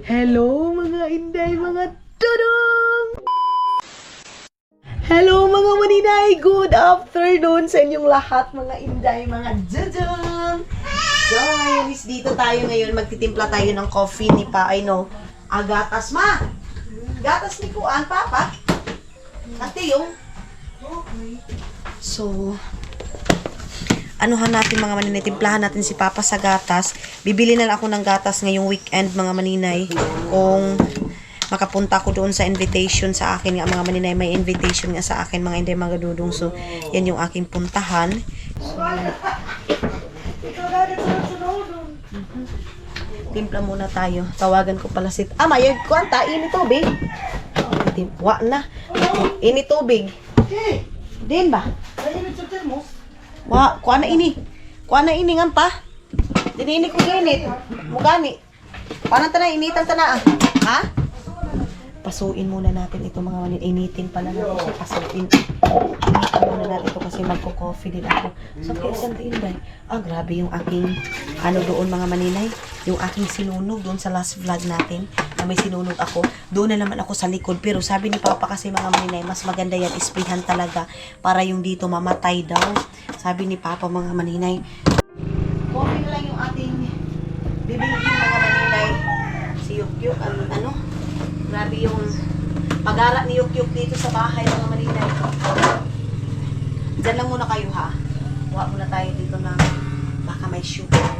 Hello mga inday, mga tudong! Hello mga maninay! Good afternoon sa inyong lahat mga inday, mga jujung! So ngayon is dito tayo ngayon, magtitimpla tayo ng coffee ni Pa, gatas ma! Gatas ni Kuan, Papa! Ate yung... So... anuhan natin mga maninay, timplahan natin si Papa sa gatas. Bibili na lang ako ng gatas ngayong weekend mga maninay. Kung makapunta ko doon sa invitation sa akin nga mga maninay, may invitation nga sa akin mga inday mga dudong. So, yan yung aking puntahan. So, timpla muna tayo. Tawagan ko pala si... mayag kwanta, init tubig. Wa na. Init tubig. Din ba? Wa, kuha na ini. Kuha na ini nga pa. Dinini ko ginit. Mugani. Paano ta na initan ta na? Ha? Pasuin muna natin ito mga manin. Initin pala natin siya. Pasuin. Initin muna natin ito kasi magko-coffee din ako. So, kaya isang tinday. Grabe yung aking doon mga maninay. Yung aking sinunog doon sa last vlog natin. Na may sinunog ako. Doon na naman ako sa likod. Pero sabi ni Papa kasi mga maninay, mas maganda yan. Isprihan talaga. Para yung dito mamatay daw. Sabi ni Papa mga maninay. Coffee na lang yung ating bibilihin mga maninay. Si Yukyuk, grabe yung pag-ara ni Yukyuk dito sa bahay mga maninay. Diyan lang muna kayo ha. Huwag muna tayo dito na baka may sugar.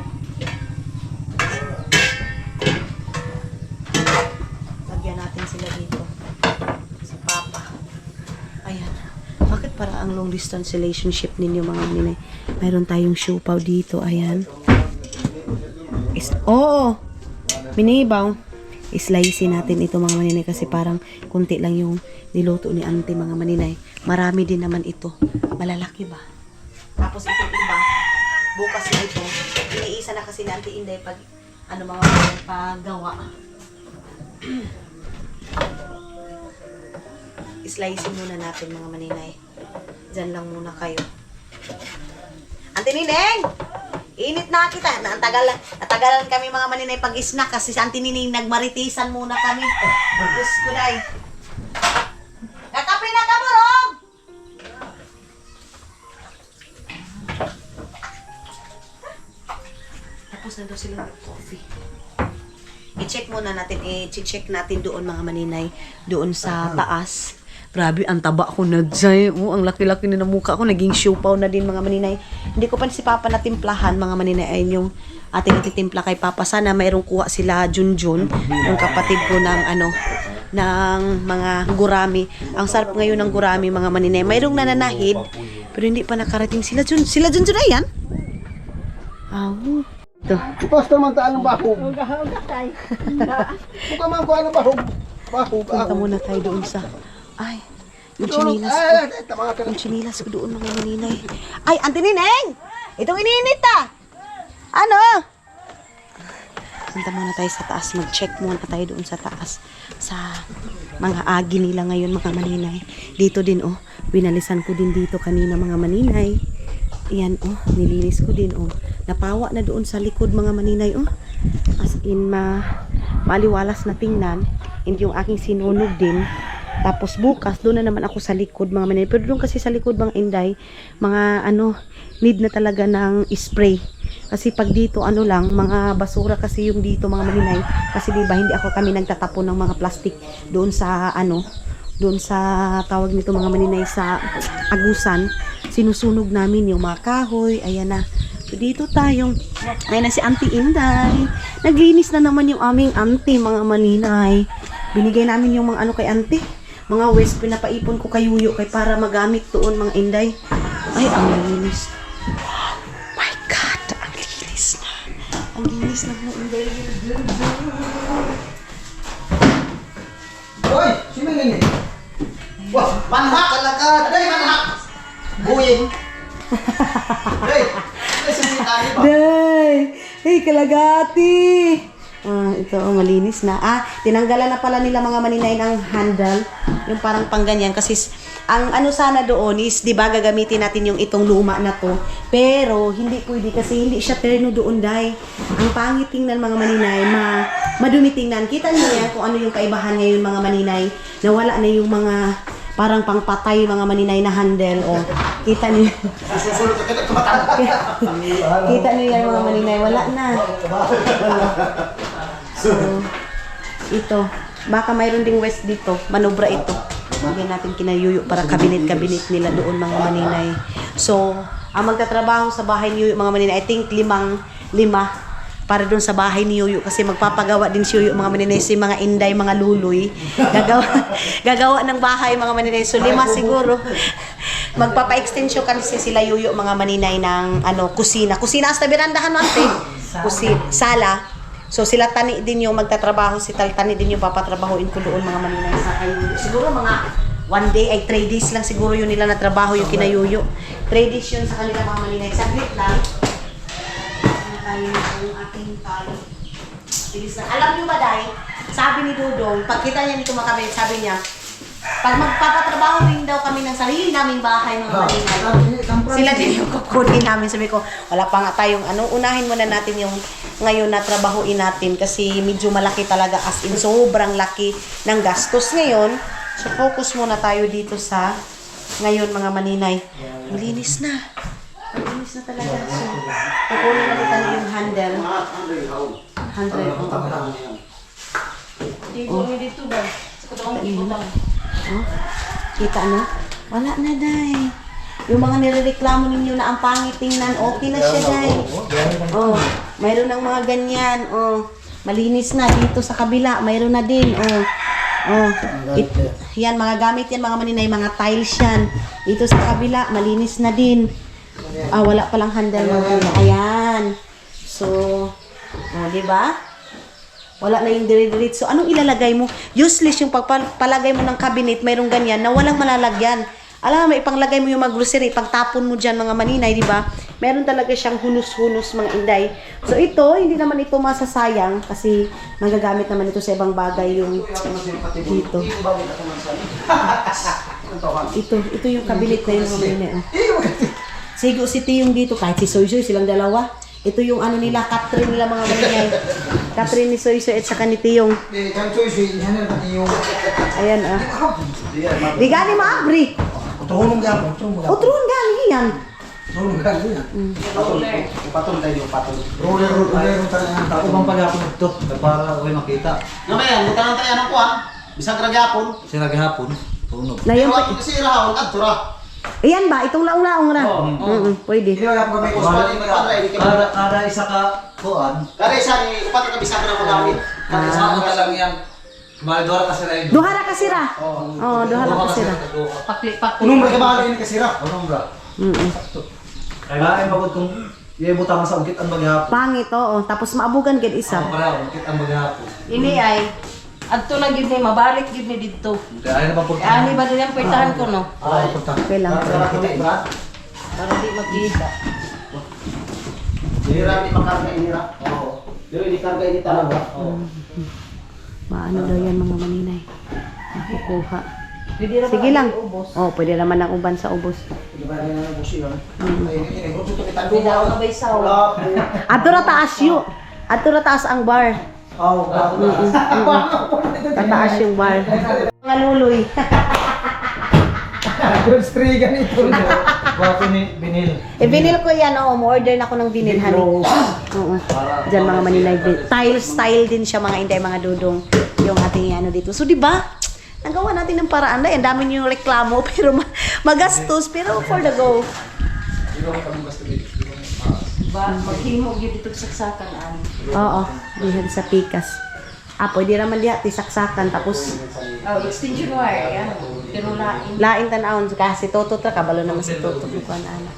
Lagyan natin sila dito. Si Papa. Ayan. Bakit para ang long distance relationship ninyo mga maninay? Mayroon tayong siopaw dito. Ayan. Minibaw. Slicein natin ito mga maninay kasi parang kunti lang yung niluto ni auntie mga maninay. Marami din naman ito. Malalaki ba? Tapos ito iba. Bukas na ito. Iniisa na kasi ni Auntie Inday pag mga paggawa. Slicein muna natin mga maninay. Diyan lang muna kayo. Auntie Nineng! Init na kita. Natagalan kami mga maninay pag-snack kasi si Auntie Nineng nagmaritisan muna kami. Diyos ko na eh. Nakape na ka, Burong! Tapos na daw sila mag-coffee. I-check muna natin, i-check natin doon mga maninay, doon sa taas. Grabe, ang taba ko na dyan. Ang laki-laki na ng mukha ko. Naging siopaw na din mga maninay. Hindi ko pa si Papa natimplahan mga maninay. Ayun yung ating ititimpla kay Papa. Sana mayroong kuha sila Junjun. Yung kapatid ko ng ng mga gurami. Ang sarap ngayon ng gurami mga maninay. Mayroong nananahid. Pero hindi pa nakarating sila Junjun. Sila Junjun na yan? Ito. Pastor man taan ng bahog. Buka man ko ang bahog. Punta muna tayo doon sa... yung chinilas ko. Yung chinilas ko doon mga maninay. Auntie Nineng! Itong ininit Punta muna tayo sa taas. Mag-check muna tayo doon sa taas. Sa mga agi nila ngayon mga maninay. Dito din binalisan ko din dito kanina mga maninay. Ayan nilinis ko din Napawa na doon sa likod mga maninay As in maliwalas na tingnan. And yung aking sinunog din. Tapos bukas, doon na naman ako sa likod mga maninay. Pero doon kasi sa likod mga inday, mga need na talaga ng spray. Kasi pag dito mga basura kasi yung dito mga maninay. Kasi diba hindi kami nagtatapon ng mga plastic doon sa doon sa tawag nito mga maninay sa agusan. Sinusunog namin yung mga kahoy. Ayan na. So, dito tayong, ayan na si Auntie Inday. Naglinis na naman yung aming auntie mga maninay. Binigay namin yung mga kay auntie. Mga waste, pinapaipon ko kay Yuyo kay para magamit doon mga inday. Ay, ang linis. Oh my God, ang linis na. Ang linis na mga inday. Hoy, sino yun Wah, manhak talaga. Day, manhak. Buying. Day, sisitahin ba? Day, hey, kalagati. Ito malinis na. Tinanggalan na pala nila mga maninay ng handle. Yung parang pangganyan. Kasi ang sana doon is, di ba, gagamitin natin yung itong luma na to. Pero, hindi pwede kasi hindi siya terno doon, day. Ang pangit tingnan mga maninay, madumi tingnan. Kita niyo yan kung ano yung kaibahan ngayon mga maninay. Nawala na yung mga parang pangpatay mga maninay na handle. O, kita niyo. Susunod ka tumatanda. Kita niyo yan mga maninay. Wala na. So, ito. Baka mayroon ding west dito. Manobra ito. Bigyan natin kinayuyo para kabinet-kabinet nila doon mga maninay. So, ang magtatrabaho sa bahay ni Yuyo mga maninay, I think lima para doon sa bahay ni Yuyo kasi magpapagawa din si Yuyo mga maninay, si mga inday, mga luloy. Gagawa ng bahay mga maninay. So, 5 siguro. Magpapa-extension kasi sila Yuyo mga maninay ng kusina. Kusina hasta berandahan natin. Sala. So sila tani din yung magtatrabaho, si tani din yung papatrabahoin ko doon mga maninay sa kayo. Siguro mga 1 day ay 3 days lang siguro yun nila na trabaho yung kinayuyo. 3 days yun sa kanila mga maninay. Saglit lang. Tayo yung ating tali. Bilis lang. Alam nyo ba dahil, sabi ni Dudong, pagkita niya nito makabit, sabi niya, pag magpapatrabaho rin daw kami ng sarili naming bahay mga maninay, sila din yung kukunin namin. Sabi ko, wala pa nga tayong unahin muna natin yung ngayon na trabahuin natin kasi medyo malaki talaga as in sobrang laki ng gastos ngayon. So focus muna tayo dito sa ngayon mga maninay. Malinis na. Malinis na talaga. So kukunin na kita yung handle. 100. Dito ba? Oh, kita na? Wala na, day. Yung mga nirereklamo ninyo na ang pangit tingnan, okay na siya, day. Oh, mayroon ng mga ganyan. Oh, malinis na dito sa kabila. Mayroon na din. Oh, yan, mga gamit yan, mga maninay, mga tiles yan. Dito sa kabila, malinis na din. Wala palang handle mga maninay. Ayan. So, di ba? Wala na yung dire-diretso. Anong ilalagay mo? Useless yung pagpalagay mo ng cabinet, mayroong ganyan na walang malalagyan. Alam mo, ipanglagay mo yung mga grocery, pagtapon mo dyan mga maninay, di ba? Meron talaga siyang hunus-hunus mga inday. So ito, hindi naman ito masasayang kasi magagamit naman ito sa ibang bagay yung dito. Ito yung cabinet na yun mga maninay. Sigo si Tiyong dito, kahit si Soy-Soy, silang dalawa. Ito yung nila, Catherine nila mga maninay. Catherine ni Soy-Soy at saka ni Tiyong. Ayan Di gani maabri. Tulong yan. Utron gani yan. Tulong yan. Patong tayo yung patong. Roller talaga. Ako bang paghapon ito para ako makita. Ngayon, mutangan tayo ng kuhan. Bisag ragyapon. Sira gahapon. Tunog. Layan Pero pa. ako kasi rahon, adtura. Ayan ba? Itong laong-laong ra. Pwede. Hindi ako kami kuspa ni Padre. Kada isa ka kuan. Kada isa ni upat ka bisag na magamit. Kada isa Sa mo lang yan. Malidora kasi rin. Duhara ka sira. Oh, duhara ka sira. Pakli-pakli. Unong magkabalo ini kasira. Anong bra? Kaya ay magod kung iibutang sa ungkit ang maghapon. Pangit, oo. Tapos maabugan gid isa. Ako pala ungkit ang maghapon. Ini ay adto lang gid ni mabalik gid ni didto. Kaya ay na pa purta. Ani ba din ang pertahan ko no? Ay, punta. Okay lang. Brad. Para di magkita. Inira di makarga inira. Oo. Pero di karga ini talaga. Oo. Maano daw yan mga maninay. Kukuha. Pwede ra ba Sige lang. ubos? Oh, pwede naman ang uban sa ubos. Di ba rin ang busi lang. Ay, ini gusto to kita. Pwede ako na baysaw. Ato ra taas yu. Ato ra taas ang bar. Oh, Tataas yung bar. Mga luloy. Good stray ganito. Bago ni Binil. Binil ko yan, Mo-order na ako ng binil, honey. Oo. Diyan mga maninay. Tile style din siya mga inday, mga dudong. Yung ating dito. So, di ba? Nagawa natin ng paraan na. Ang dami niyo yung reklamo, pero magastos. Pero for the go. Maghimo gid dito sa saksakan ani. Oo. Diyan sa pikas. Pwede naman diya, tisaksakan. Tapos, Extension wire yan. Pero lain. lain tanawon. Kasi Toto tra, kabalo naman si Toto. Bukan, anak.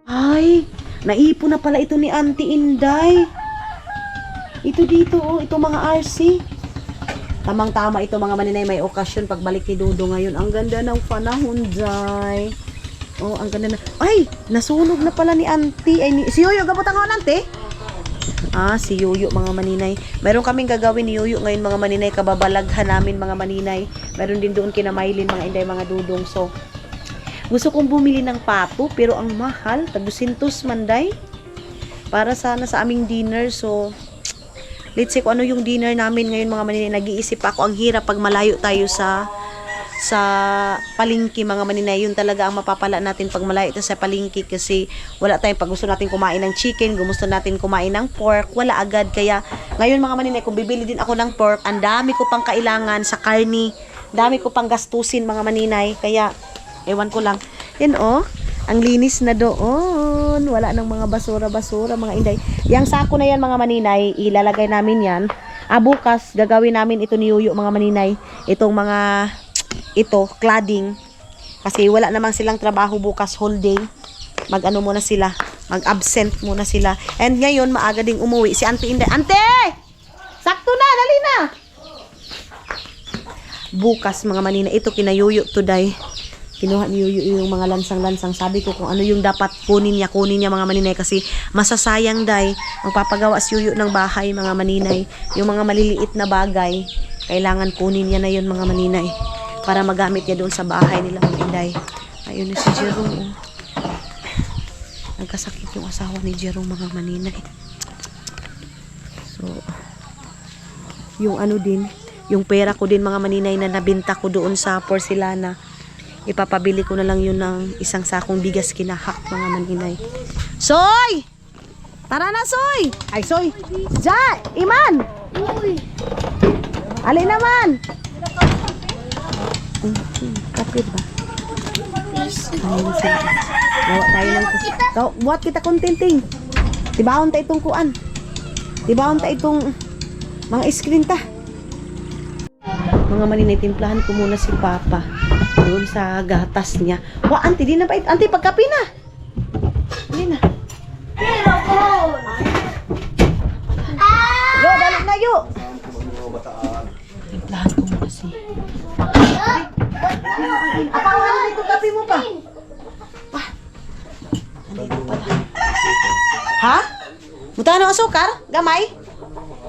Ay, naipon na pala ito ni Auntie Inday. Ito dito, ito mga RC. Tamang-tama ito mga maninay, may okasyon pagbalik ni Dodo ngayon. Ang ganda ng panahon, Jai. Ang ganda na. Ay, nasunog na pala ni Auntie. Si Yoyo, gabutang ako, Auntie? Si Yoyo mga maninay. Meron kaming gagawin ni Yoyo ngayon mga maninay. Kababalaghan namin mga maninay. Meron din doon kina Maylin mga inday mga dudong. So, gusto kong bumili ng pato pero ang mahal. Tag 200 manday. Para sana sa aming dinner. So, Let's see kung ano yung dinner namin ngayon mga maninay. Nag-iisip ako, ang hirap pag malayo tayo sa palengke mga maninay. Yun talaga ang mapapala natin pag malayo tayo sa palengke kasi wala tayong pag gusto natin kumain ng chicken, gusto natin kumain ng pork, wala agad. Kaya ngayon mga maninay, kung bibili din ako ng pork, ang dami ko pang kailangan sa karni, dami ko pang gastusin mga maninay. Kaya ewan ko lang. Yan ang linis na doon. Wala nang mga basura-basura, mga inday. Yang sako na yan mga maninay, ilalagay namin yan. Bukas, gagawin namin ito ni Yuyo mga maninay. Itong mga cladding. Kasi wala namang silang trabaho bukas whole day. Mag-ano muna sila. Mag-absent muna sila. And ngayon, maaga ding umuwi si Auntie Inday. Ante! Sakto na! Dali na! Bukas mga maninay, ito kina Yuyo today. Kinuha ni Yuyo yung mga lansang-lansang. Sabi ko kung ano yung dapat kunin niya mga maninay kasi masasayang day. Magpapagawa si Yuyo ng bahay mga maninay. Yung mga maliliit na bagay, kailangan kunin niya na yun mga maninay para magamit niya doon sa bahay nila mga inday. Ayun na si Jerome. Nagkasakit yung asawa ni Jerome mga maninay. So, yung ano din, yung pera ko din mga maninay na nabinta ko doon sa porcelana. Ipapabili ko na lang yun ng isang sakong bigas kinahak mga maninay. Soy! Tara na, Soy! Ay, Soy! Ja! Iman! Ali naman! Kapit ba? Ayun sila. Gawa tayo ng... Buat kita contenting. Tibahon ta itong kuan. Tibahon ta itong mga screen ta. Mga maninay, timplahan ko muna si Papa doon sa gatas niya. Wa, Auntie, di na ba? Auntie, pagkapi na. Hindi na. Yo, dali na, yo. Timplahan ko muna si Papa. Apa ang ano nito kape mo pa? Pa. Andito pala. Ha? Muta ng asukar? Gamay?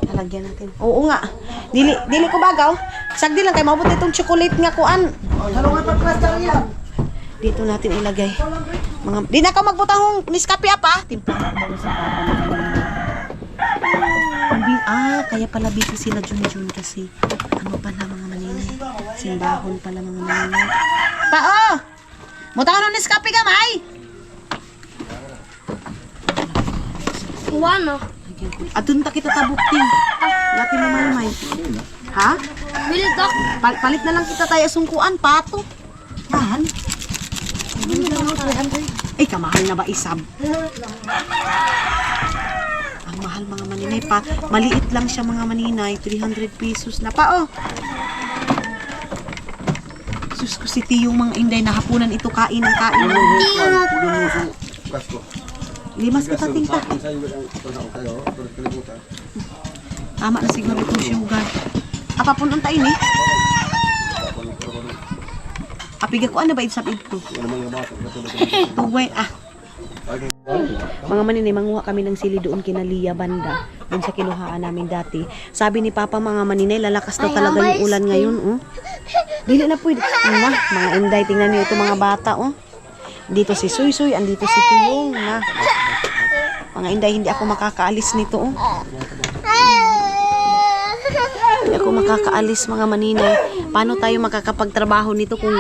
Lalagyan natin. Oo nga. Dili ko bagaw. Sagdi lang kay mabuti itong chocolate nga kuan. Dito natin ilagay. Di na ka magbutang Nescafe pa. Timplahan mo sa Papa. Kaya pala busy sila Jun kasi ano pala mga maninay. Simbahon pala mga maninay. Mutang ng Nescafe ka, May? Ano? Adun ta kita tabukting. Lati mo May. Ha? Bilit ako. Palit na lang kita tayo sungkuan, pato. Yan. Ay, kamahal na ba isab? Ang mahal mga maninay pa. Maliit lang siya mga maninay. 300 pesos na pa, Sus ko si Tiyong mga inday na hapunan ito kain ng kain. Limas kita tingta. Tama na siguro itong sugar. Papunong tayo ni. Apiga ko ano ba isab ito? Tuway Mga maninay, manguha kami ng sili doon kina Lia Banda. Doon sa kinuhaan namin dati. Sabi ni Papa mga maninay, lalakas daw talaga yung ulan ngayon, Dili na pwede. Mga inday, tingnan niyo ito mga bata, Dito si Suy, andito si Tiyong, Mga inday, hindi ako makakaalis nito, Hindi ako makakaalis mga maninay. Paano tayo makakapagtrabaho nito kung...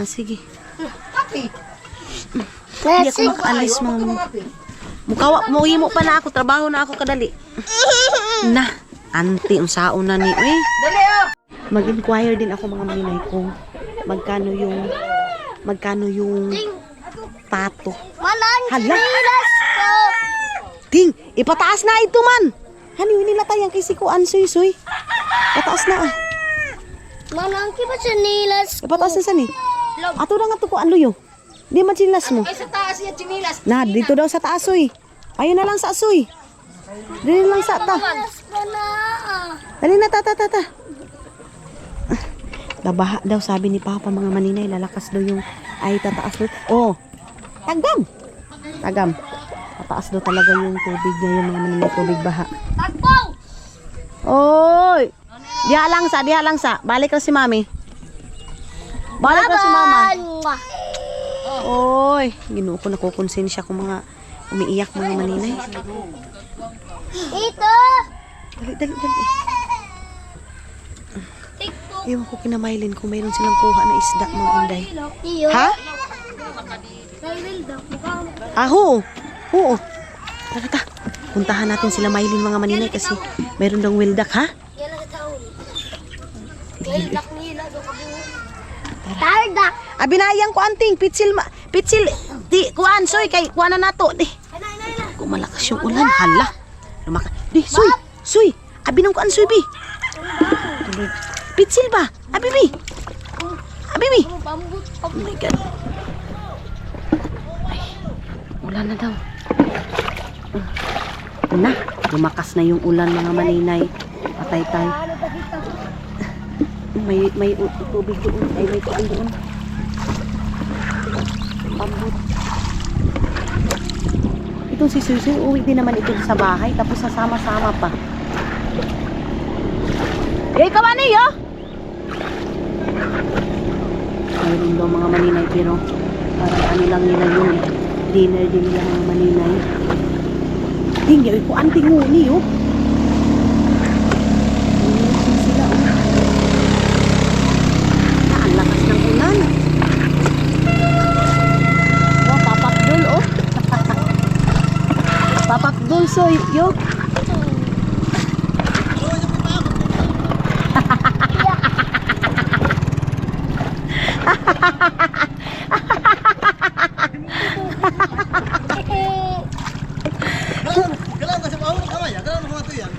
Sige. Hindi ako makaalis mga mukawa mo pa na ako. Trabaho na ako kadali. Na, Auntie, unsaon na ni. Mag-inquire din ako mga maninay kung magkano yung pato. Hala! Ting, ipataas na ito man. Hani, nila tayang kay Sikuan, Suy. Pataas na Manangki ba sa nilas ko? Ipataas na sani. Ato na nga to ko luyo. Di man sinilas mo. Ay, sa taas yan, chinilas. Na, dito daw sa taas, Suy. Ayun na lang sa Suy. Dili lang sa ta. Dali na, ta. Labaha daw, sabi ni Papa mga maninay, lalakas daw yung, ay tataas daw. Tagam. Tataas daw talaga yung tubig niya, yung mga maninay, tubig baha. Tagpaw! Oy! Diha lang sa. Balik na si Mami. Balik na si Mama. Oy, Ginoo ko nakukonsensya ko mga Umiiyak mga maninay. Ito! Dali, dali, dali. TikTok. Ewan ko kina Mylene kung mayroon silang kuha na isda mga inday. Iyo. Ha? Kay Wilda. Oo. Oo. Tara ta. Puntahan natin sila Mylene mga maninay kasi mayroon daw wildak ha? Yan ang taon. Wildak nila. Tardak. Abinayang ko anting pitsil di kuan soy kay kuan na nato di. Kung malakas yung ulan hala. Lumaka. Di soy. Abinang kuan soy bi. Pitsil ba? Abibi. Pambut. Oh my god. Ay, ulan na daw. Na, lumakas na yung ulan mga maninay. Patay tayo. May tubig doon. Ay, may kuan doon. Pambut. Itong si Susie, uwi din naman ito sa bahay. Tapos sasama-sama pa. Eh, kaman eh, oh! Mayroon daw mga maninay pero parang ano lang nila yun eh. Dinner din nila mga maninay. Tingnan ko anting huni oh. Ayun sila oh. Ang lakas ng ulan. Oh, papakdol oh. Papakdol so yo. Galang ka sa bawang kamay, galang mga to yan.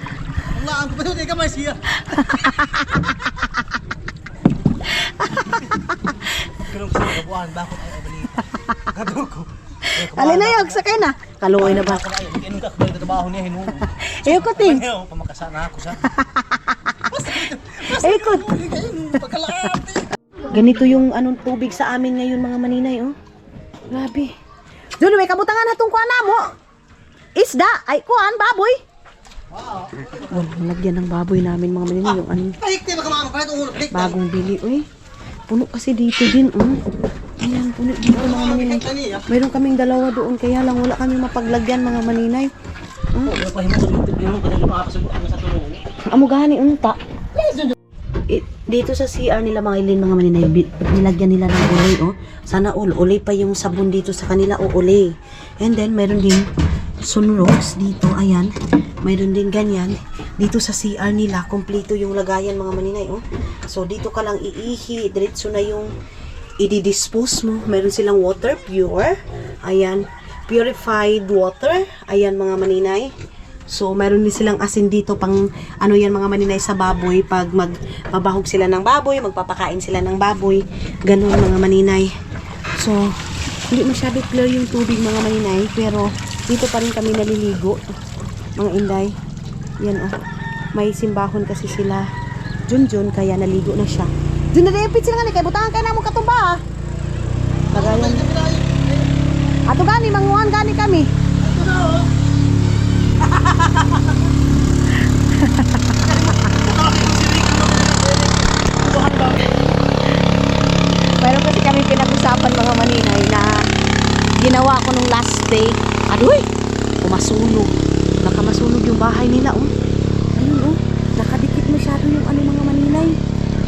Ang laan ko pa ito, kamay siya. Galang ko sa kabuan, bakit ay balita? Gadol ko. Alin na yun, sakay na. Kaluoy na ba? Inom ka, kabalik na trabaho niya, hinuho. Ayoko ting. Ayaw, pamakasana ako sa. Ayoko. Pagkalaati. Ganito yung anong tubig sa amin ngayon mga maninay oh. Grabe. Doon may kabutangan hatong kuan mo. Isda ay kuan baboy. Wow. Lagyan ng baboy namin mga maninay yung ano. Pahikti ba kamama pa itong ulo? Bagong bili oy. Puno kasi dito din oh. Ayan puno dito mga maninay. Mayroon kaming dalawa doon kaya lang wala kaming mapaglagyan mga maninay. Amo gani unta. Dito sa CR nila mga ilin mga maninay, nilagyan nila ng ulay oh. Sana ulay pa yung sabon dito sa kanila o ulay. And then meron din sunrogs dito, ayan. Meron din ganyan. Dito sa CR nila, kompleto yung lagayan mga maninay oh. So dito ka lang iihi, diretso na yung i-dispose mo. Meron silang water pure. Ayan, purified water. Ayan mga maninay. So, meron din silang asin dito pang ano yan mga maninay sa baboy. Pag magbabahog sila ng baboy, magpapakain sila ng baboy. Ganun mga maninay. So, hindi masyado clear yung tubig mga maninay. Pero, dito pa rin kami naliligo. Mga inday. Yan oh. May simbahon kasi sila. Junjun, kaya naligo na siya. Dun na depit sila nga kay butangan kayo na mo katumba ah. Pagayan. Ato gani, manguhan gani kami. Mayroon kasi kami pinag-usapan mga maninay na ginawa ko nung last day. Adoy! Umasunog. Nakamasunog yung bahay nila oh. Ayun oh. Nakadikit masyado yung ano mga maninay.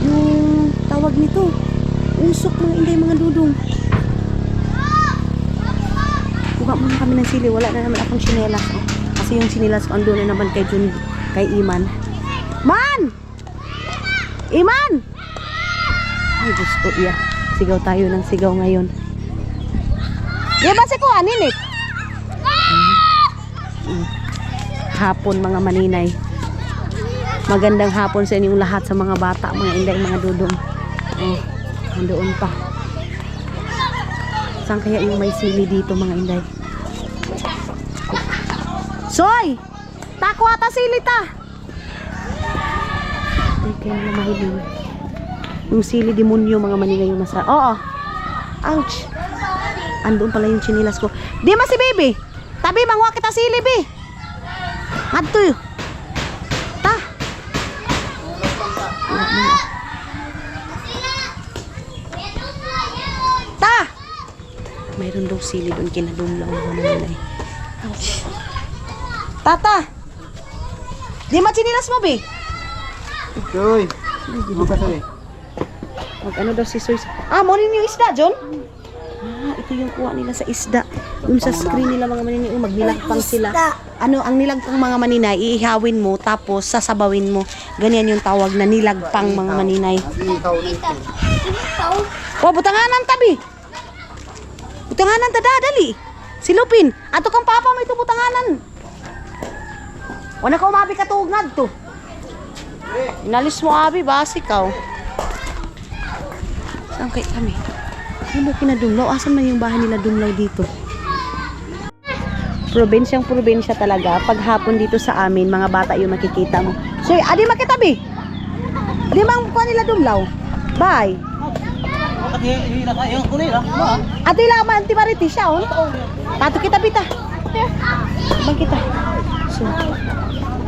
Yung tawag nito. Usok mga inday mga dudong. Kuha muna kami ng sili. Wala na naman akong sinelas oh. Kasi yung sinilas ko andun na naman kay Iman. Man! Iman! Ay, gusto iya. Sigaw tayo ng sigaw ngayon. Di ba si Kuha, Ninit? Hapon mga maninay. Magandang hapon sa inyong lahat sa mga bata, mga inday, mga dudong. Oh, nandoon pa. Saan kaya yung may sili dito mga inday? Soy! Tako ata sili ta! Ay, kaya na mahiling. Yung sili demonyo mga maninay yung nasa... Oo! Ouch! Andoon pala yung chinilas ko. Di ma si baby! Tabi, mangwa kita sili, bi! Adto yun! Ta! Ta! Mayroon daw sili doon kinadumlaw mga maninay. Tata! Di machinilas mo, be? Uy. Ano ka sa'yo? Mag ano daw si Soy. Ah, mo rin yung isda, John? Ah, ito yung kuha nila sa isda. Yung sa screen nila mga maninay, magnilagpang sila. Ano, ang nilagpang mga maninay, iihawin mo, tapos sasabawin mo. Ganyan yung tawag na nilagpang mga maninay. Ikaw na ito. Ikaw. Oh, butanganan tabi. Butanganan tada, dali. Silupin. Ato kang papa mo ito butanganan. Wala ka umabi katugad to. Inalis mo abi, basi ka. Saan kayo kami? Ano ba kinadumlaw? Asan man yung bahay nila dumlaw dito? Probinsyang-probinsya talaga. Paghapon dito sa amin, mga bata yung makikita mo. So, adi makitabi. Adi mang kuha nila dumlaw. Bye. Ato yung man antimariti siya, oh. Tato kita bita. Bang kita.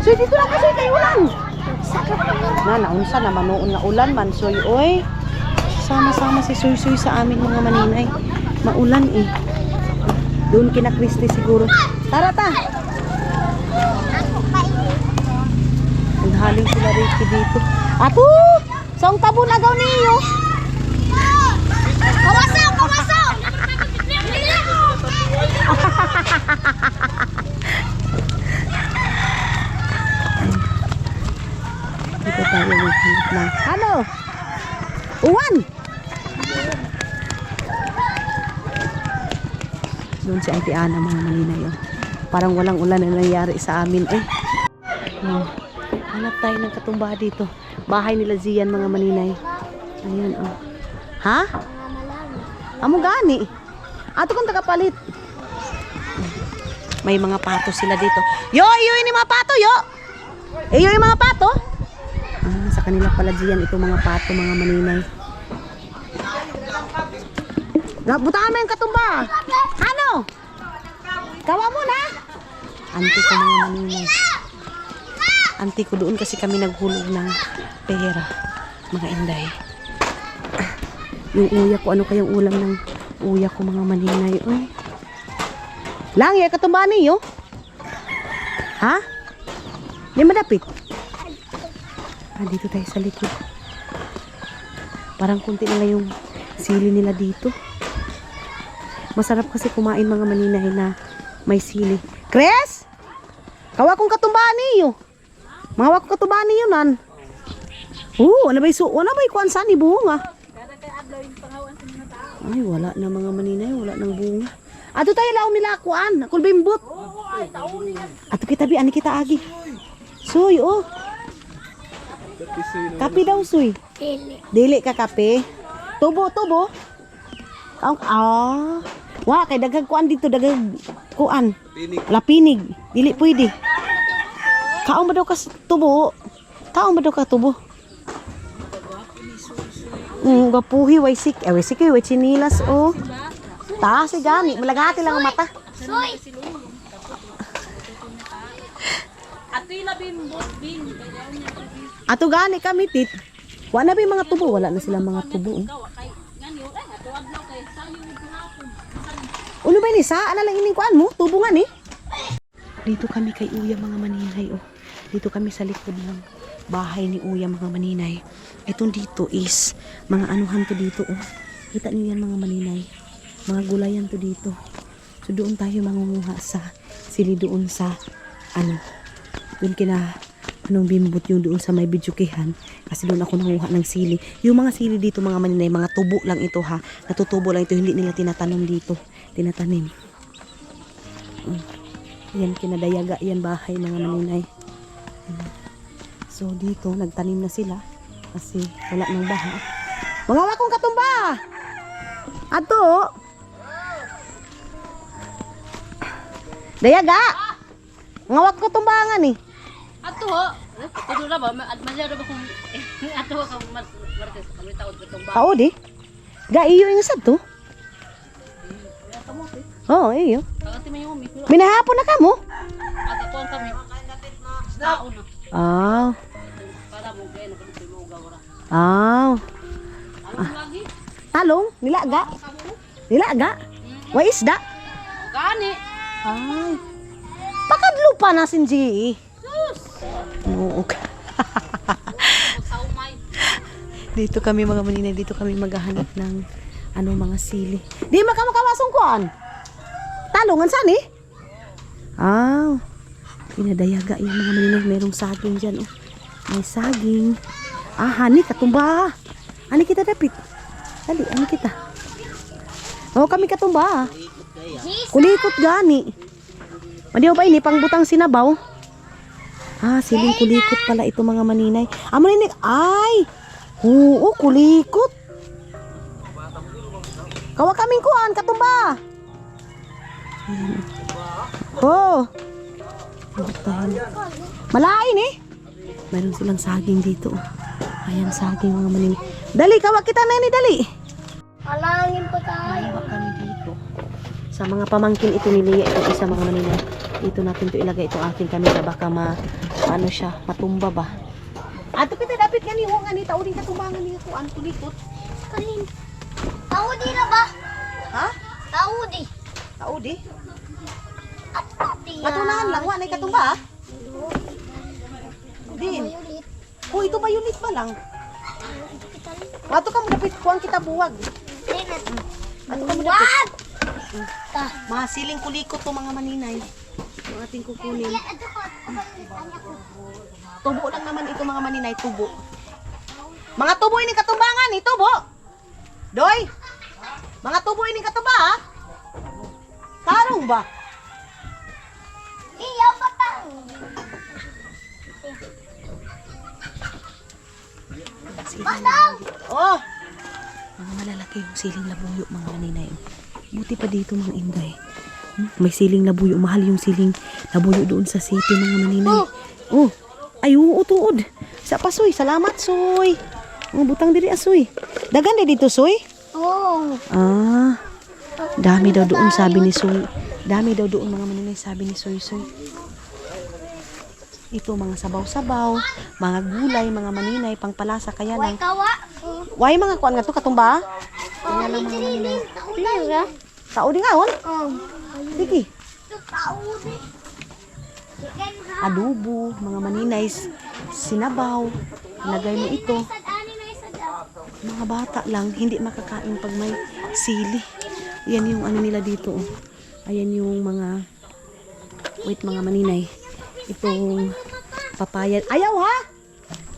So, dito lang kasi tayo ulan. Naunsa na manoon na ulan man. So, oy. Sama-sama si Suy-Suy sa amin mga maninay. Maulan eh. Doon kina Christy siguro. Tara ta! Naghaling sila Ricky dito. Ato! Saan tabon agaw niyo? Kawasaw! Kawasaw! Dito tayo maghanap lang. Ano? Uwan! Doon si Auntie Ana mga maninay. Oh. Parang walang ulan na nangyari sa amin eh. Oh. Hanap tayo ng katumba dito. Bahay nila Zian mga maninay. Ayan oh. Ha? Amo gani. Ato kung tagapalit. May mga pato sila dito. Yo, iyo ini mga pato, yo. Iyo yung mga pato. Ah, sa kanila pala Zian ito mga pato mga maninay. Butangan mo yung katumba. Ano? Kawa mo na. Auntie ko mga maninay. Auntie ko doon kasi kami naghulog ng pera. Mga inday. Yung uya ko, ano kayang ulam ng uya ko mga maninay. Uy. Lang, yung katumba niyo. Ha? Di madapit. Ah, dito tayo sa likod. Parang kunti na lang yung sili nila dito. Masarap kasi kumain mga maninay na may sili. Chris! Kawa kong katumbaan niyo. Mga kong katumbaan niyo nan. Ano ba kuan saan ni bunga? Ay, wala na mga maninay, wala nang bunga. Ato tayo laom nila kuan, akol bimbot. Ato kita bi ani kita agi. Suy, oh. Kape daw, Suy. Dili ka kape. Tubo. Wah, kay daghag kuan dito, daghag kuan. Lapinig. Dili pwede. Kaon ba daw ka tubo? Kaon ba daw ka tubo? Gapuhi, way sik, way chinilas, oh. Ta, si gani, malagati lang ang mata. Soy! Ato gani kami, tit. Wala na ba yung mga tubo? Wala na silang mga tubo. Uno ba ni sa? Ano lang ining kuan mo? Tubo nga ni. Dito kami kay Uya mga maninay, oh. Dito kami sa likod ng bahay ni Uya mga maninay. Itong dito is mga anuhan to dito, oh. Kita niyo yan mga maninay. Mga gulayan to dito. So doon tayo mangunguha sa sili doon sa ano. Doon kina anong bimbot yung doon sa may bidyukihan. Kasi doon ako nanguha ng sili. Yung mga sili dito mga maninay, mga tubo lang ito ha. Natutubo lang ito, hindi nila tinatanom dito. Tinatanim. Yan kinadayaga, yan bahay mga maninay. So dito nagtanim na sila kasi wala nang baha. Mga wakong katumba. Ato. Dayaga. Mga wakong katumbangan eh. Ato ho. Kudo na ba? Masyado ba kung ato ka martes kami taon katong ba? Tao di. Ga iyo yung sad to. Oh, iyo. Kasi may umi. Minahapon na kamo. At ito ang kami. Taon na. Ah. Para mo kaya na kami mo gawra. Ah. Ano lagi? Talong, nilaga. Nilaga. Wa isda. Gani. Ay. Pakadlo panasin, G. Oo. Sa umay. Dito kami mga maninay, dito kami maghahanap ng mga sili. Di makamakawasong kuan. Talungan saan eh? Ah, pinadayaga yung mga maninay. Merong saging dyan. Oh. May saging. Ah, hani, katumba. Ani kita dapit. Dali, ani kita. Oo, kami katumba. Kulikot gani. Madi ba ini pangbutang sinabaw? Ah, siling kulikot pala ito mga maninay. Ah, maninay. Ay! Oo, kulikot. Kawa kaming kuan, katumba. Oh. Malain eh. Mayroon silang saging dito. Ayan, saging mga maninay. Dali, kawa kita na ni dali. Alangin pa tayo. Kawa kami dito. Sa mga pamangkin ito ni Lea, ito isa mga maninay. Dito natin to ilagay itong aking kamera. Baka ano siya, matumba ba. Ato kita dapat nga ni nga ni tao din katumbangan ni kuan kulikot. Kanin. Tao di na ba? Ha? Tao di. Tao di. At pati Matunahan lang, wala katumba ah. Din. ulit. Oh, ito ba unit pa lang? Ato ka mo dapat kuan kita buwag. Dinat. Ato ka mo dapat. Ta. Mga siling kulikot to mga maninay. Yung ating kukunin. Ato ko. Anya ko. Tubo lang naman ito mga maninay, tubo. Mga tubo ini katumbangan, tubo. Doy. Mga tubo ini katumba ha? Tarong ba? Iya patang. Patang. Oh. Mga malalaki yung siling labuyo mga maninay. Buti pa dito mga inday. May siling labuyo, mahal yung siling labuyo doon sa city mga maninay. Oh. Ay, oo, tuod. Sa pa, Soy. Salamat, Soy. Butang diri, Soy. Dagan na dito, Soy? Oh. Ah. Dami daw doon, sabi ni Soy. Dami daw doon, mga maninay, sabi ni Soy, Soy. Ito, mga sabaw-sabaw, mga gulay, mga maninay, pangpalasa, kaya Way lang. kawa. Why, mga kuan nga to, katumba? Oh, Kaya lang, mga maninay. Tira. Tao di nga, on? Oh. Sige. Tao di. Chicken ha. Adobo, mga maninay, sinabaw. Lagay mo ito. Sadani na isa. Mga bata lang, hindi makakain pag may sili. Yan yung ano nila dito. Oh. Ayan yung mga, wait mga maninay. Itong papaya. Ayaw ha!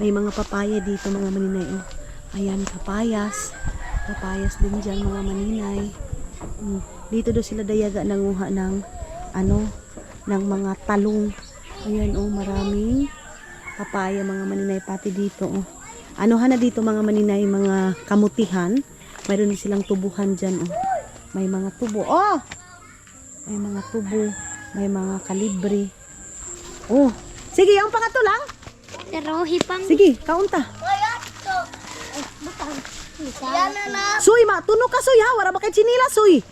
May mga papaya dito mga maninay. Oh. Ayan, papayas. Papayas din dyan mga maninay. Dito daw sila dayaga nanguha ng ng mga talong. Ayan oh, maraming papaya mga maninay pati dito oh. Anuhan na dito mga maninay, mga kamutihan. Mayroon din silang tubuhan dyan oh. May mga tubo. Oh! May mga tubo. May mga kalibre. Oh. Sige, yung pangato lang. Pero hipang. Sige, kaunta. Kaya to. Ay, butang. Yan na. Suy, tunog ka suy ha. Wala ba kay chinilas suy?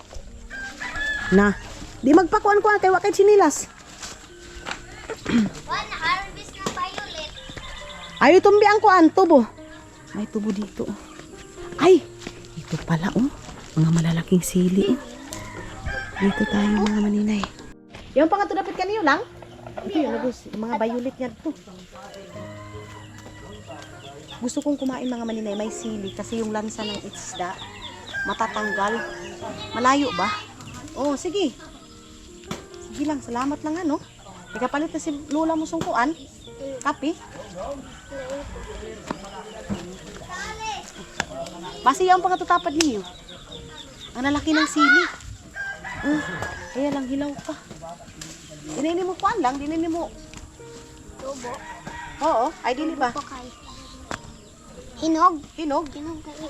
Na. Di magpakuan-kuan kay wa kay chinilas. One harvest ng violet. Ay, tumbi ang kuan, tubo. May tubo dito. Ay, ito pala oh. Mga malalaking sili oh. Dito tayo mga maninay. Yung pangato dapat kaniyo lang? Ito yung lagos, mga violet yan to. Gusto kong kumain mga maninay, may sili kasi yung lansa ng isda matatanggal. Malayo ba? Oh, sige. Sige lang, salamat lang ano. Ikapalit na si Lola mo sungkuan. Kapi. Basi yung pangatutapad niyo. Ang lalaki ng sili. Kaya lang hilaw pa. Dinini mo kuan lang, dinini mo. Tubo. Oo, ay dili ba? Pakay. Hinog. Hinog. Hinog ka eh.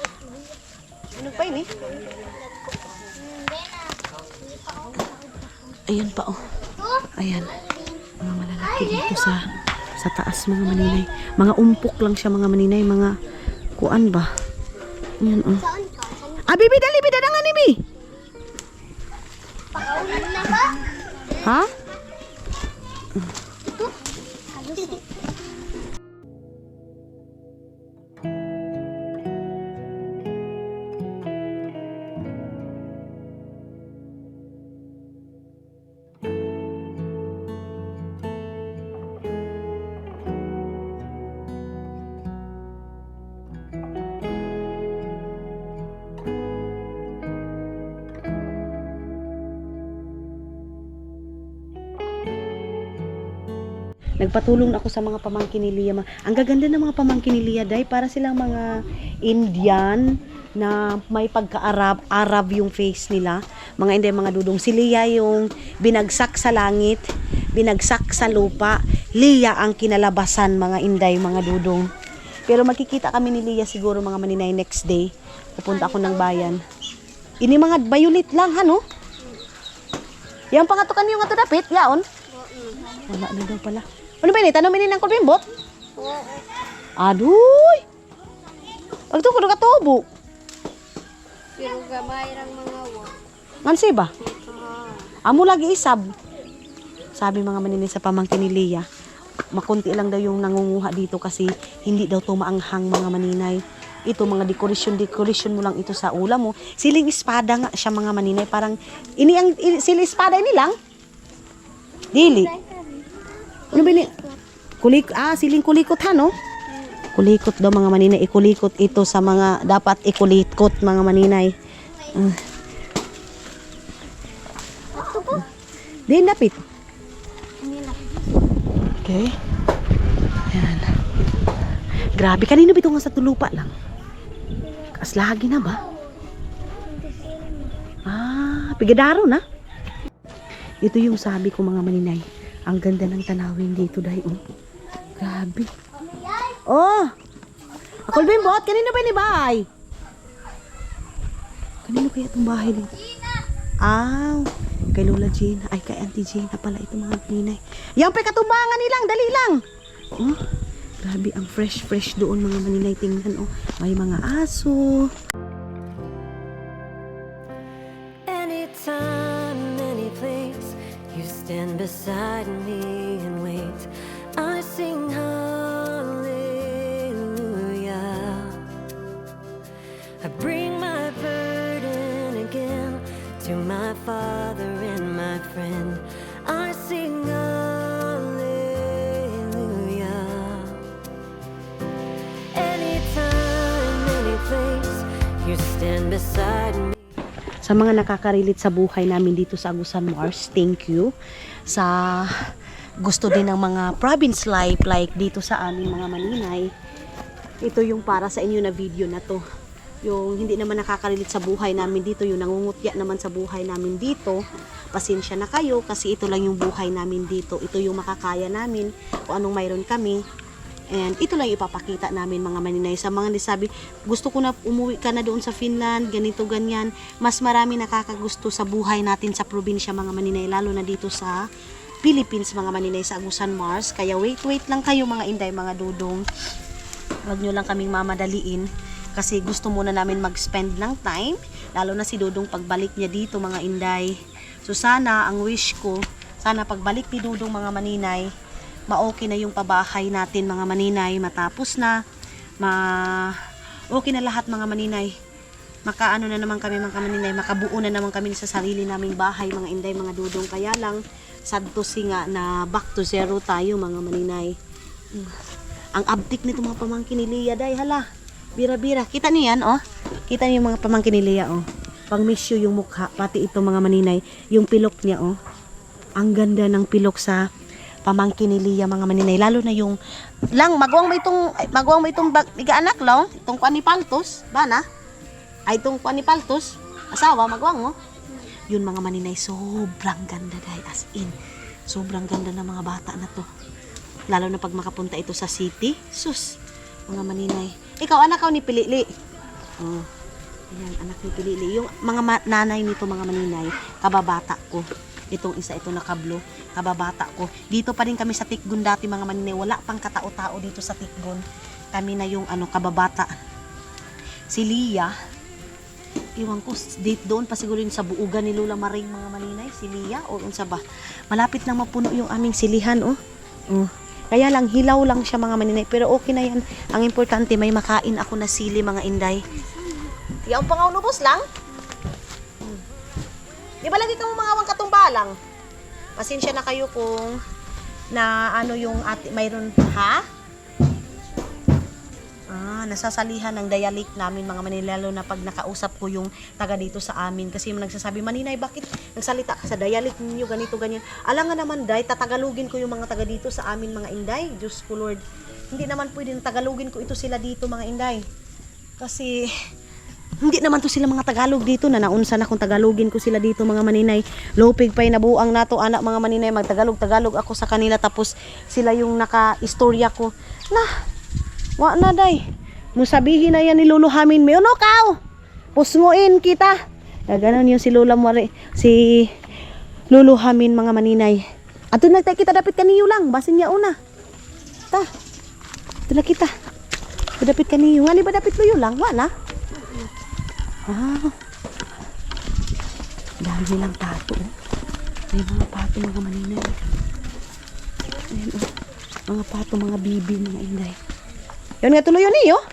Hinog pa ini. Hindi na. Ayan pa oh. Ayan. Mga malalaki dito sa taas mga maninay. Mga umpok lang siya mga maninay, mga kuan ba? Ayan oh. Saan ka? Saan? Ah, bibi dali, bidadangan ni bi. Pakaulan na ba? Ha? Ito? Halos. Nagpatulong ako sa mga pamangkin ni Lia. Ang gaganda ng mga pamangkin ni Lia, day. Para silang mga Indian na may pagka-Arab. Arab yung face nila. Mga Inday, mga dudong. Si Lia yung binagsak sa langit, binagsak sa lupa. Lia ang kinalabasan, mga Inday, mga dudong. Pero magkikita kami ni Lia siguro mga maninay next day. Pupunta ako ng bayan. Ini mga violet lang, no? Yang pangatukan yung ato dapit, yaon? Wala na daw pala. Ano ba ini? Tanong ini ng kulbimbot? Aduy! Pagtukod ka tubo. Pero gamay rang mga wa. Mansi ba? Amo lagi isab. Sabi mga maninay sa pamangkin ni Lia, makunti lang daw yung nangunguha dito kasi hindi daw tumaanghang mga maninay. Ito mga dekorasyon mo lang ito sa ulam mo. Siling espada nga siya mga maninay. Parang, siling espada ini lang? Dili. Ano ba ini? Siling kulikot ha, no? Kulikot daw mga maninay. Ikulikot ito sa mga, dapat ikulikot mga maninay. Din dapit. Okay. Ayan. Grabe, kanino bito nga sa tulupa lang? Kaslagi na ba? Pigadaro na. Ito yung sabi ko mga maninay. Ang ganda ng tanawin dito dahil. Grabe. Akol bimbot, kanino ba ni bahay? Kanino kaya itong bahay dito? Kay Lola Gina. Ay, kay Auntie Gina pala ito mga maninay. Yang katumbangan nilang, dali lang. Grabe, ang fresh doon mga maninay. Tingnan, may mga aso. Anytime, any place, you stand beside me and wait. I sing hallelujah. I bring my burden again to my Father and my friend. I sing stand beside me. Sa mga nakakarilit sa buhay namin dito sa Agusan Mars, thank you. Sa gusto din ng mga province life like dito sa amin mga maninay, ito yung para sa inyo na video na to. Yung hindi naman nakakarilit sa buhay namin dito, yung nangungutya naman sa buhay namin dito, pasensya na kayo kasi ito lang yung buhay namin dito. Ito yung makakaya namin kung anong mayroon kami. And ito lang ipapakita namin mga maninay. Sa mga nasabi, gusto ko na umuwi ka na doon sa Finland, ganito, ganyan. Mas marami nakakagusto sa buhay natin sa probinsya mga maninay, lalo na dito sa Philippines mga maninay sa Agusan Mars. Kaya wait lang kayo mga inday, mga dudong. Huwag nyo lang kaming mamadaliin kasi gusto muna namin mag-spend ng time, lalo na si Dudong pagbalik niya dito mga inday. So sana, ang wish ko, sana pagbalik ni Dudong mga maninay, ma-okay na yung pabahay natin mga maninay, matapos na, okay na lahat mga maninay. Makaano na naman kami mga maninay, makabuo na naman kami sa sarili naming bahay mga inday, mga dudong. Kaya lang, sad to see nga na back to zero tayo mga maninay. Ang abtik nito mga pamangkin ni Lia, day, hala, bira-bira. Kita niyo yan, Kita niyo yung mga pamangkin ni Lia, Pang misyo yung mukha, pati ito mga maninay, yung pilok niya, Ang ganda ng pilok sa pamangkin ni Lia mga maninay, lalo na yung magwang mo itong iga anak lang, itong kuan ni Paltos bana ay itong kuan ni Paltos asawa, magwang mo yun mga maninay, sobrang ganda dahil as in, sobrang ganda ng mga bata na to, lalo na pag makapunta ito sa city, sus mga maninay. Ikaw anak ni Pilili, ayan, anak ni Pilili, yung mga nanay nito mga maninay, kababata ko. Itong isa, ito na kablo, kababata ko. Dito pa rin kami sa Tikgon dati mga maninay. Wala pang katao-tao dito sa Tikgon. Kami na yung kababata. Si Lia, iwan ko, doon pa siguro yun sa buugan ni Lola Maring mga maninay. Si Lia, o unsa ba? Malapit lang mapuno yung aming silihan, Kaya lang, hilaw lang siya mga maninay. Pero okay na yan. Ang importante, may makain ako na sili mga inday. Yung pangaunubos lang? Di ba lagi kang mga katumbalang? Pasensya na kayo kung na yung mayroon, ha? Nasasalihan ng dialect namin mga Manila, lalo na pag nakausap ko yung taga dito sa amin. Kasi yung nagsasabi, Maninay, bakit nagsalita ka sa dialect ninyo, ganito, ganyan. Alam nga naman, Day, tatagalugin ko yung mga taga dito sa amin, mga Inday. Diyos ko, Lord. Hindi naman pwede tagalugin ko ito sila dito, mga Inday. Kasi hindi naman to sila mga Tagalog dito na naunsa na kung tagalogin ko sila dito mga Maninay. Lopig pa'y nabuang nato anak mga Maninay, magtagalog-tagalog ako sa kanila tapos sila yung naka-istorya ko. Wa na Day. Musabihin na yan ni Lolo Hamin, may uno kao. Pusnguin kita. Gaganon yung si Lola Mare, si Lolo Hamin mga Maninay. Ato na kita dapat kaniyo lang, basin niya una. Ta. Ito na kita. Dapat kaniyo. Ngali ba dapat luyo lang? Wala. Dahil nilang pato. May mga pato mga Maninay. Ayan, mga pato, mga bibi, mga Inday. Yun nga tuloy yun eh, oh.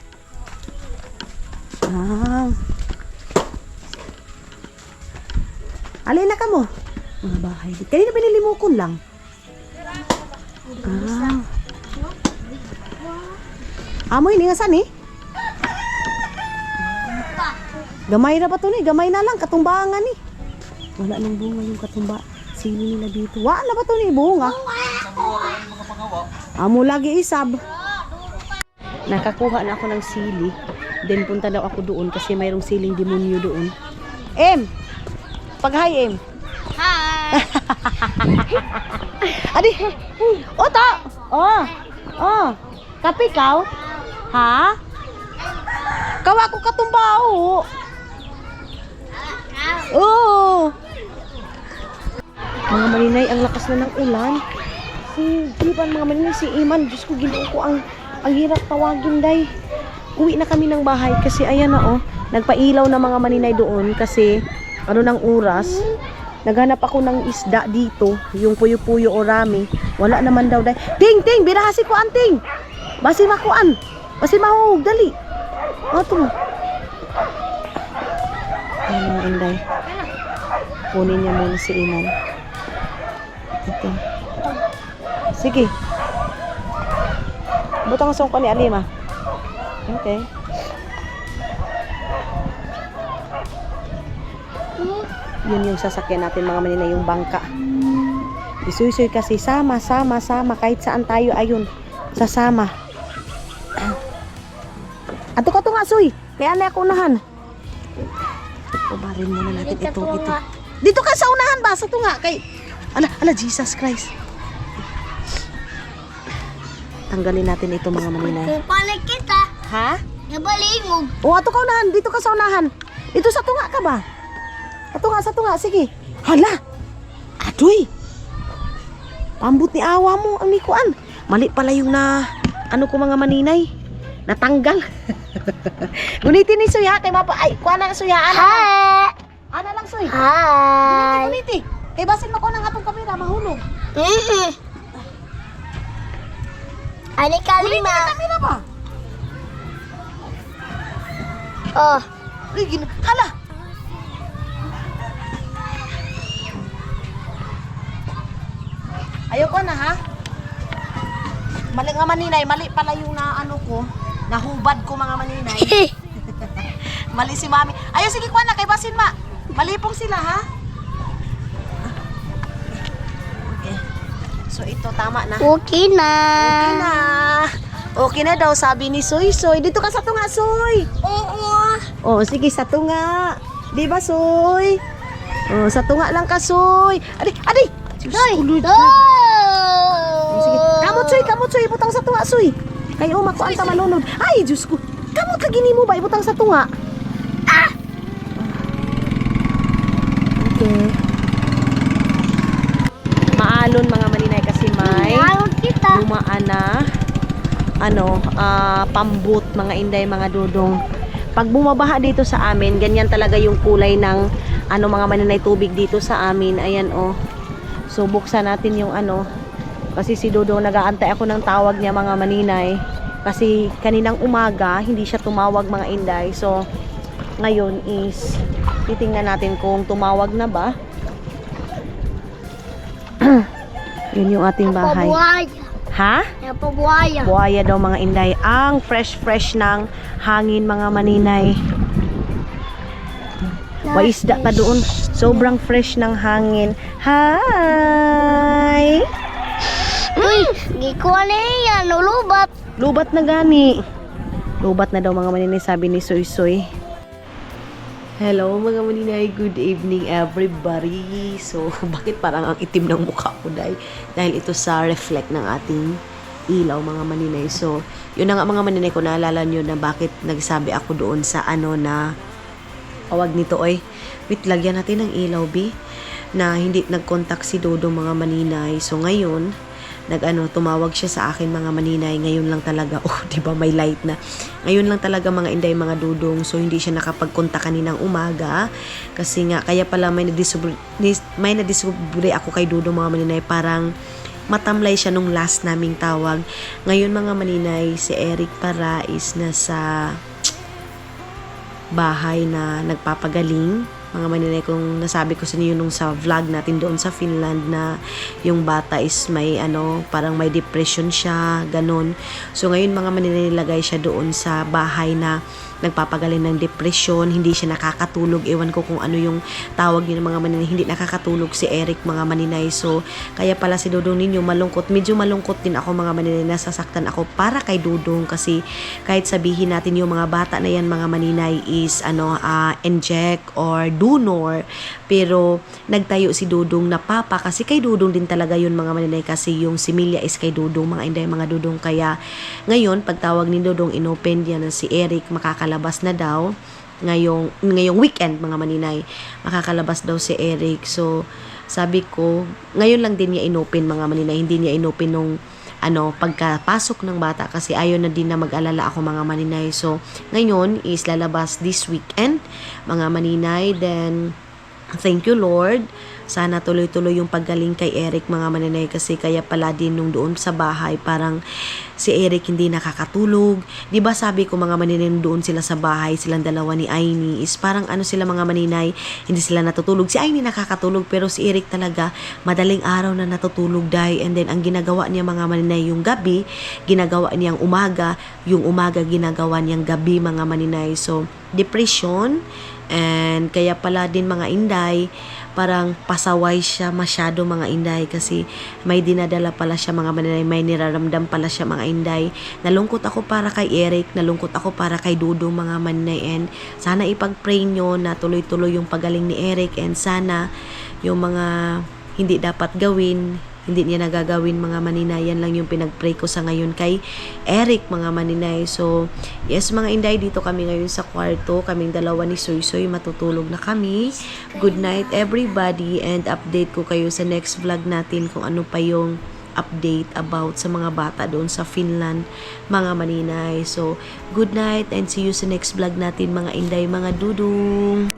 Alin na ka mo? Mga bahay. Kanina binilimukon lang. Amoy, hindi nga saan eh. Gamay na ba ito ni? Gamay na lang, katumbangan ni. Wala nang bunga yung katumba. Sili nila dito. Wala ba ito ni? Bunga. Amo lagi isab. Nakakuha na ako ng sili. Then punta daw ako doon kasi mayroong siling demonyo doon. Em! Pag-hi, Em. Hi! Adi! Oto! Oh! Kapi kaw? Ha? Kawa ko katumbao. Oo! Mga Maninay, ang lakas na ng ulan. Di ba mga Maninay, si Iman, Diyos ko, ginoo ko ang hirap tawagin, Day. Uwi na kami ng bahay kasi ayan na nagpailaw na mga Maninay doon kasi ng oras. Naghanap ako ng isda dito, yung puyo-puyo o rami. Wala naman daw, Day. Ting! Birahasi ko anting! Basi makuan! Basi mahug! Dali! Ato mo. Ayan mga Inday. Kunin niya muna si Iman. Ito. Sige. Butang sa ko ni Alima. Okay. Yun yung sasakyan natin mga Maninay, yung bangka. Isuy-suy kasi sama kahit saan tayo ayun. Sasama. Ato ka to nga, Suy. Kaya na ako unahan. Ubarin muna natin ito. Dito ka sa unahan ba? Sa tunga. Kay... Ala, Jesus Christ. Tanggalin natin ito mga Maninay. Kung paano kita, Ha? nabalingog. O, ato ka unahan. Dito ka sa unahan. Dito sa tunga ka ba? Sa tunga. Sige. Hala! Adoy! Pambut ni awa mo ang nikuan. Mali pala yung ano ko mga Maninay. Natanggal. Gunitin ni Suya. Kay mapa. Ay, kuha na Suya. Ana lang, Suy. Hi! Guniti. Kay basin mo ko ng atong kamera. Mahulog. Ani Guniti kalima. ang kamera ba? Oh, Hala! Ayoko na ha. Mali nga Maninay, mali pala yung ano ko, nahubad ko mga Maninay. Mali si Mami. Ayo sige kuha na kay basin ma. Mali pong sila ha. Okay. So ito tama na. okay na. Okay na. Okay na daw sabi ni Soy. Dito ka sa tunga, Soy. Oo. Oh, sige sa tunga. Di ba, Soy? Oh, sa tunga lang ka, Soy. Adi. Diyos ko, Lord. Sige. Kamot, Soy. Ibutang sa tunga, Soy. Kayo, makuan ta manunod. Ay, Diyos ko. Kamot ka gini mo ba? Ibutang sa tunga. Okay. Maalon mga Maninay kasi may kita. dumaan na pambut mga Inday, mga dudong. Pag bumabaha dito sa amin, ganyan talaga yung kulay ng mga Maninay tubig dito sa amin. Ayan So buksan natin yung kasi si Dudong nag-aantay ako ng tawag niya mga Maninay. Kasi kaninang umaga hindi siya tumawag mga Inday. So ngayon is titingnan natin kung tumawag na ba. Yun yung ating bahay. Ha? Yan po buhaya. Buhaya daw mga inday. Ang fresh ng hangin mga maninay. Waisda ka doon. Sobrang fresh ng hangin. Hi! Uy, gikuha na yan, nulubat. Lubat na gani. Lubat na daw mga maninay, sabi ni Soy Soy. Hello mga maninay, good evening everybody. So, bakit parang ang itim ng mukha ko dahil ito sa reflect ng ating ilaw mga maninay. So, yun na nga mga maninay ko, naalala nyo na bakit nagsabi ako doon sa ano na awag nito oy. Wait, lagyan natin ng ilaw B na hindi nag-contact si Dodo mga maninay. So, ngayon tumawag siya sa akin mga maninay, ngayon lang talaga, diba may light na, ngayon lang talaga mga inday mga dudong, so hindi siya nakapagkonta kaninang umaga, kasi nga, kaya pala may nadiscover ako kay Dudong mga maninay, parang matamlay siya nung last naming tawag. Ngayon mga maninay, si Eric para is nasa bahay na nagpapagaling. Mga maninay, kung nasabi ko sa inyo nung sa vlog natin doon sa Finland na yung bata is may parang may depression siya, ganun. So ngayon mga maninay, nilagay siya doon sa bahay na nagpapagaling ng depression, hindi siya nakakatulog. Ewan ko kung ano yung tawag niyo ng mga maninay, hindi nakakatulog si Eric mga maninay. So kaya pala si Dudong ninyo malungkot. Medyo malungkot din ako mga maninay, nasasaktan ako para kay Dudong, kasi kahit sabihin natin yung mga bata na yan mga maninay is inject or donor, pero nagtayo si Dudong na papa, kasi kay Dudong din talaga yun mga maninay, kasi yung si Milya is kay Dudong mga inday mga Dudong. Kaya ngayon pagtawag ni Dudong, inopen yan na si Eric, makakalabas na daw ngayong weekend mga maninay, makakalabas daw si Eric. So sabi ko, ngayon lang din niya inopen mga maninay, hindi niya inopen nung pagkapasok ng bata, kasi ayaw na din na mag-alala ako mga maninay. So ngayon is lalabas this weekend mga maninay. Then thank you Lord, sana tuloy-tuloy yung paggaling kay Eric mga maninay, kasi kaya pala din nung doon sa bahay parang si Eric hindi nakakatulog. 'Di ba sabi ko mga maninay, doon sila sa bahay, silang dalawa ni Aini is parang sila mga maninay, hindi sila natutulog. Si Aini nakakatulog, pero si Eric talaga madaling araw na natutulog dahil, and then ang ginagawa niya mga maninay, yung gabi ginagawa niyang umaga, yung umaga ginagawa niyang gabi mga maninay. So depression, and kaya pala din mga inday, parang pasaway siya masyado mga inday, kasi may dinadala pala siya mga maninay, may niraramdam pala siya mga inday. Nalungkot ako para kay Eric, nalungkot ako para kay Dudong mga maninay, and sana ipag-pray nyo na tuloy-tuloy yung pagaling ni Eric, and sana yung mga hindi dapat gawin, hindi niya nagagawin mga maninay. Yan lang yung pinag-pray ko sa ngayon kay Eric mga maninay. So yes mga inday, dito kami ngayon sa kwarto, kaming dalawa ni Soy Soy, matutulog na kami. Good night everybody, and update ko kayo sa next vlog natin kung ano pa yung update about sa mga bata doon sa Finland mga maninay. So good night, and see you sa next vlog natin mga inday mga dudong.